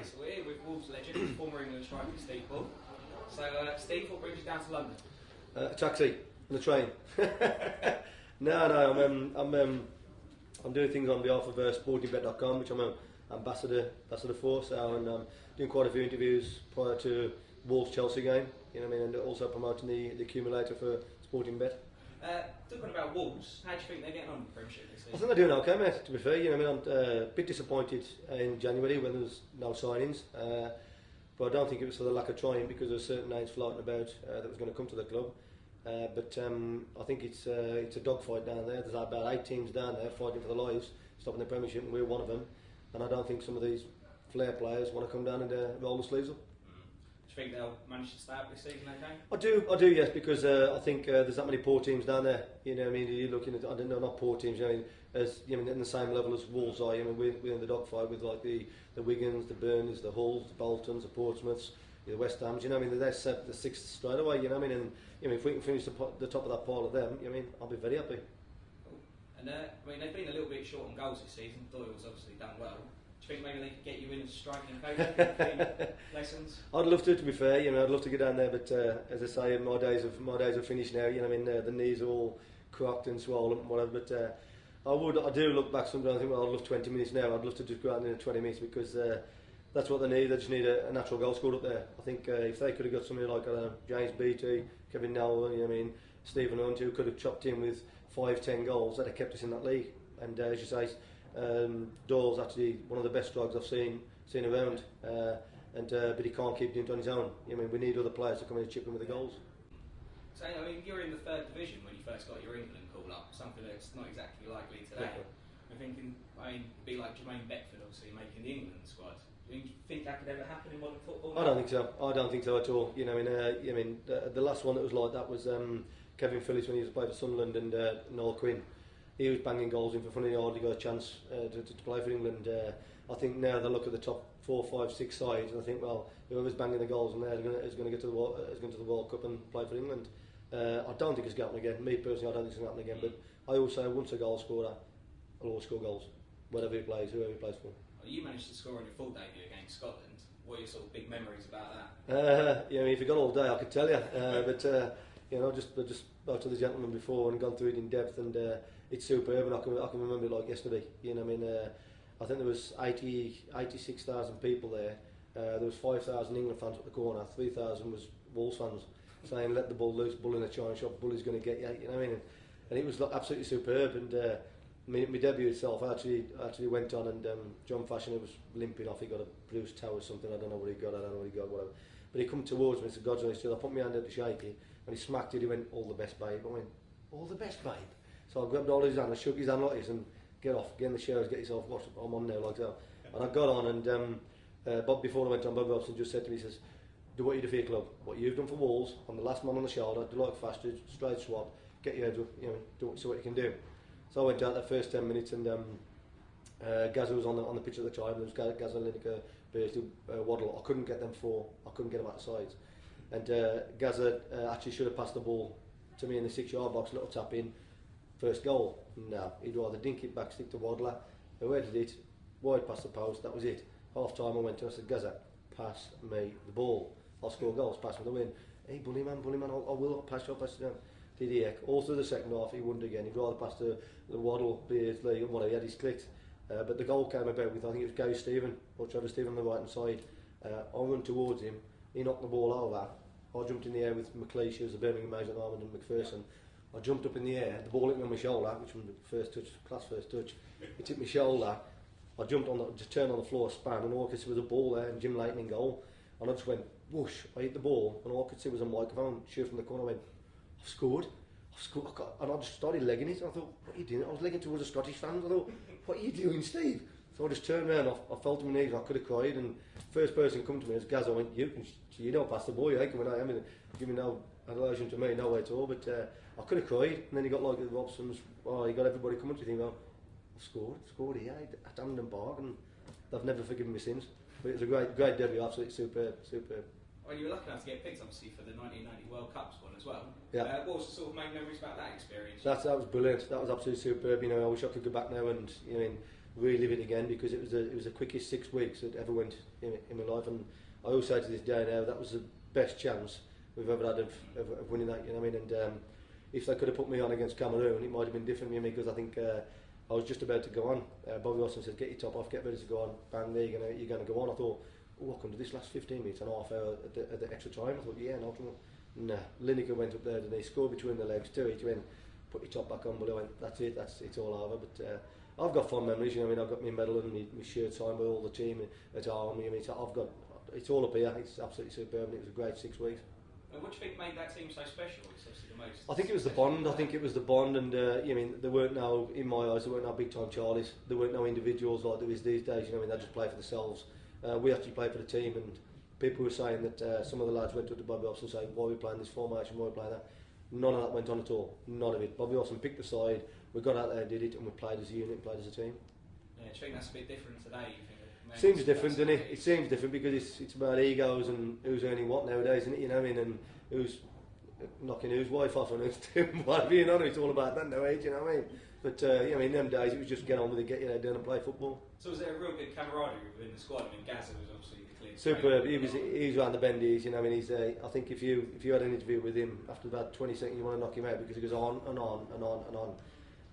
So we're here with Wolves legend, former England striker Steve Bull. So Steve, what brings you down to London? A taxi and a train. No, I'm doing things on behalf of sportingbet.com, which I'm an ambassador for. So I'm doing quite a few interviews prior to Wolves Chelsea game. You know what I mean, and also promoting the accumulator for Sporting Bet. Talking about Wolves, how do you think they're getting on in the Premiership this season? I think they're doing okay, mate. To be fair, you know, I mean, I'm a bit disappointed in January when there was no signings, but I don't think it was for the lack of trying, because there were certain names floating about that was going to come to the club. But I think it's a dogfight down there. There's about 8 teams down there fighting for their lives, stopping the Premiership, and we're one of them. And I don't think some of these flair players want to come down and roll the sleeves up. Do you think they'll manage to stay up this season okay? I do, yes, because I think there's that many poor teams down there. You know, I mean, you're looking at, I don't know, not poor teams. You know, as you know, in the same level as Wolves are. You know, we're in the dogfight with like the Wigans, the Burnleys, the Hulls, the Boltons, the Portsmouths, the West Hams. You know, I mean, they're the sixth straight away. You know, what I mean, and you know, if we can finish the top of that pile of them, you know, I mean, I'll be very happy. Cool. And I mean, they've been a little bit short on goals this season. Doyle's obviously done well. Do you think maybe they could get you in as striking coach? Lessons? I'd love to be fair. You know, I'd love to get down there, but as I say, my days are finished now. You know, I mean, the knees are all cracked and swollen and whatever. But I do look back sometimes and think, well, I'd love 20 minutes now. I'd love to just go out there in 20 minutes, because that's what they need. They just need a natural goal scored up there. I think if they could have got somebody like James Beattie, Kevin Nowell, you know, I mean, Stephen Hunt, who could have chopped in with 5-10 goals, that have kept us in that league. And as you say, Doyle's actually one of the best strikers I've seen around, but he can't keep doing it on his own. I mean, we need other players to come in and chip in with the goals. So, I mean, you're in the 3rd division when you first got your England call up, something that's not exactly likely today. I'm thinking, be like Jermaine Beckford, obviously making the England squad. Do you think that could ever happen in modern football? I don't think so. I don't think so at all. You know, I mean, the last one that was like that was Kevin Phillips when he was playing for Sunderland, and Noel Quinn. He was banging goals in for fun, and he hardly got a chance to play for England. I think now they look at the top 4, 5, 6 sides, and I think, well, whoever's banging the goals in there is going to get to the World Cup and play for England. I don't think it's going to happen again. Me personally, I don't think it's going to happen again. But I always say, once a goal scorer, I'll always score goals, whatever he plays, whoever he plays for. Well, you managed to score on your full debut against Scotland. What are your sort of big memories about that? Yeah, I mean, if you got all day, I could tell you. But you know, I just spoke to the gentleman before and gone through it in depth, and it's superb, and I can remember it like yesterday. You know, I mean, I think there was 86,000 people there. There was 5,000 England fans at the corner, 3,000 was Wolves fans, saying, "Let the ball loose, bull in a china shop, bull is going to get you." You know what I mean? And it was absolutely superb. And my debut itself, I actually went on, and John Fashioner was limping off. He got a bruised toe or something. I don't know what he got. Whatever. But he come towards me and said, "God's honest," I put my hand out to shake him, and he smacked it. He went, "All the best, babe." I went, "All the best, babe." So I grabbed all his hand and shook his hand like this, and get in the showers, get yourself washed. I'm on now like that. And I got on, and Bob, before I went on, Bob Robson just said to me, he says, "Do what you do for your club, what you've done for Wolves, on the last man on the shoulder, do like faster, straight swap, get your head up, you know, see what you can do." So I went out that first 10 minutes, and Gazza was on the pitch at the time. There was Gazza, Lineker, Beardsley, Waddle. I couldn't get them out the sides. And Gazza actually should have passed the ball to me in the 6-yard box, little tap in, first goal. No, he'd rather dink it back, stick to Waddler, who headed it, wide past the post, that was it. Half time I went to him, I said, "Gazza, pass me the ball. I'll score goals, pass me the win." "Hey, bully man, I will pass you, I'll pass you down." Did he heck? All through the second half, he wouldn't again. He'd rather pass to the Waddle, Beardsley, and whatever, he had his clicked. But the goal came about with, I think it was Gary Stephen, or Trevor Stephen on the right hand side. I went towards him, he knocked the ball over. I jumped in the air with McLeish, who was the Birmingham Mason, Armand and McPherson. I jumped up in the air, the ball hit me on my shoulder, which was the first touch, class first touch. It hit my shoulder. I jumped on, just turned on the floor, span, and all I could see was a ball there, and Jim Leighton in goal. And I just went whoosh. I hit the ball, and all I could see was a microphone shoot from the corner. I went, I've scored. And I just started legging it. And I thought, what are you doing? I was legging towards the Scottish fans. I thought, what are you doing, Steve? So I just turned around. I fell to my knees. I could have cried. And first person come to me was Gazza. I went, you don't pass the ball, you ain't coming out. I mean, give me no relation to me, no way at all. But I could have cried. And then he got like the Robsons. Oh, he got everybody coming to him. Well, I've scored here at Hampden Park, and they've never forgiven me since. But it was a great debut, absolutely superb. Well, you were lucky enough to get picked, obviously, for the 1990 World Cup squad as well. Yeah. What was the sort of main memories about that experience? That was brilliant. That was absolutely superb. You know, I wish I could go back now, and you know, relive it again, because it was the quickest 6 weeks that ever went in my life, and I always say to this day now that was the best chance we've ever had of winning that. You know what I mean? And if they could have put me on against Cameroon, it might have been different for me, because I think I was just about to go on. Bobby Wilson said, "Get your top off, get ready to go on." Bang, there you're going to go on. I thought, oh, I can do this last 15 minutes, an half hour at the extra time. I thought, yeah, no. Nah, Lineker went up there and he scored between the legs, 2 each win. Put your top back on, but I went, that's it, it's all over. But I've got fond memories, you know. I mean, I've got my medal and my shirt signed by all the team at Army. I mean, it's all up here. It's absolutely superb, and it was a great 6 weeks. And what do you think made that team so special? It's obviously the most. I think it was the bond. I think it was the bond, and I mean, there weren't no, in my eyes, there weren't no big time Charlies. There weren't no individuals like there is these days. You know, I mean, they just play for themselves. We actually played for the team, and people were saying that some of the lads went up to Bobby Wilson saying, "Why are we playing this formation? Why are we playing that?" None of that went on at all. None of it. Bobby Wilson picked the side. We got out there, did it, and we played as a unit, played as a team. Yeah, do you think that's a bit different today? You think seems different, doesn't it? It seems different because it's about egos and who's earning what nowadays, isn't it? You know what I mean? And who's knocking whose wife off and who's doing whatever, you know. It's all about that nowadays, you know what I mean? But I mean, them days it was just get on with it, get your head down and play football. So was there a real good camaraderie within the squad? I mean, Gazza was obviously the clear. Superb. He was around the bendies, you know. I mean, I think if you had an interview with him after about 20 seconds, you want to knock him out, because he goes on and on and on and on.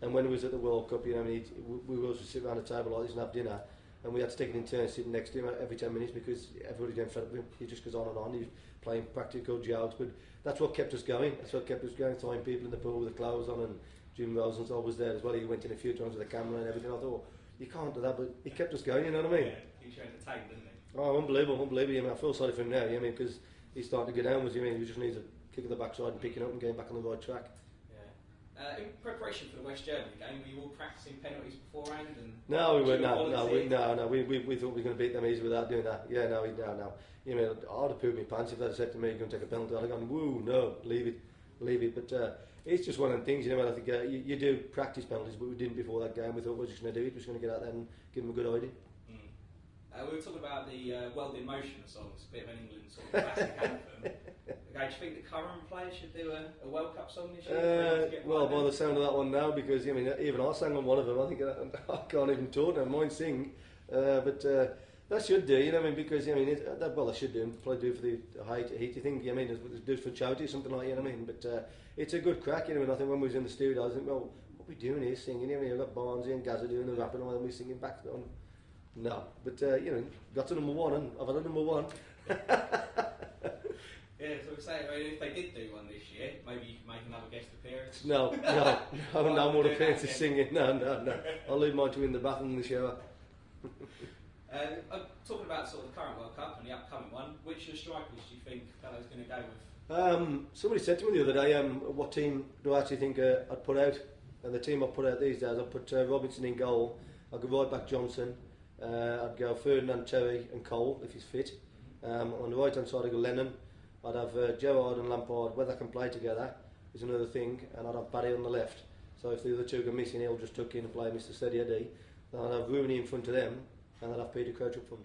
And when he was at the World Cup, you know, I mean, we would also sit around a table like this and have dinner, and we had to take it in turns sitting next to him every 10 minutes, because everybody getting fed up with him. He just goes on and on. He's playing practical jokes, but that's what kept us going. That's what kept us going. Throwing people in the pool with the clothes on, and Jim Rosen's always there as well. He went in a few times with the camera and everything. I thought, you can't do that, but he kept us going. You know what I mean? Yeah, he was entertained, didn't he? Oh, unbelievable. I mean, I feel sorry for him now. You know, I mean, because he's starting to go downwards. You mean, he just needs a kick of the backside and picking up and getting back on the right track. In preparation for the West Germany game, were you all practicing penalties beforehand? No, we weren't. No, we thought we were going to beat them easy without doing that. Yeah, no. You know, I'd have pooed my pants if they'd said to me, "You're going to take a penalty." I'd have gone, "Woo, no, leave it." But it's just one of the things, you know. I think you do practice penalties, but we didn't before that game. We thought we were just going to do it. We're just going to get out there and give them a good idea. We were talking about the World in Motion songs, a bit of an England sort of classic anthem. Okay, do you think the current players should do a World Cup song this year? Well, by the sound of that one now, because I mean, even I sang on one of them. I think I can't even talk now. Mine sing, but that should do. You know, I mean, because I mean, they should do. And probably do for the heat. You think? I mean, do for charity or something like that. You know what I mean? But it's a good crack. You know, and I think when we was in the studio, I was thinking, well, what are we doing here singing? You know, we've got Barnsley and Gazza doing the rapping, and we're singing back on. No, but you know, got to number one, and I've had a number one. Yeah, so we're saying, I mean, if they did do one this year, maybe you could make another guest appearance. No more appearances singing. No. I'll leave mine to in the bathroom in the shower. Talking about sort of the current World Cup and the upcoming one, which of the strikers do you think Fellow's going to go with? Somebody said to me the other day, what team do I actually think I'd put out? And the team I'd put out these days, I'd put Robinson in goal. I'd go right back Johnson. I'd go Ferdinand, Terry and Cole if he's fit. On the right hand side I'd go Lennon. I'd have Gerrard and Lampard, whether they can play together is another thing, and I'd have Barry on the left. So if the other two go missing, he'll just tuck in and play Mr. Steady Eddie. Then I'd have Rooney in front of them, and I'd have Peter Crouch up front.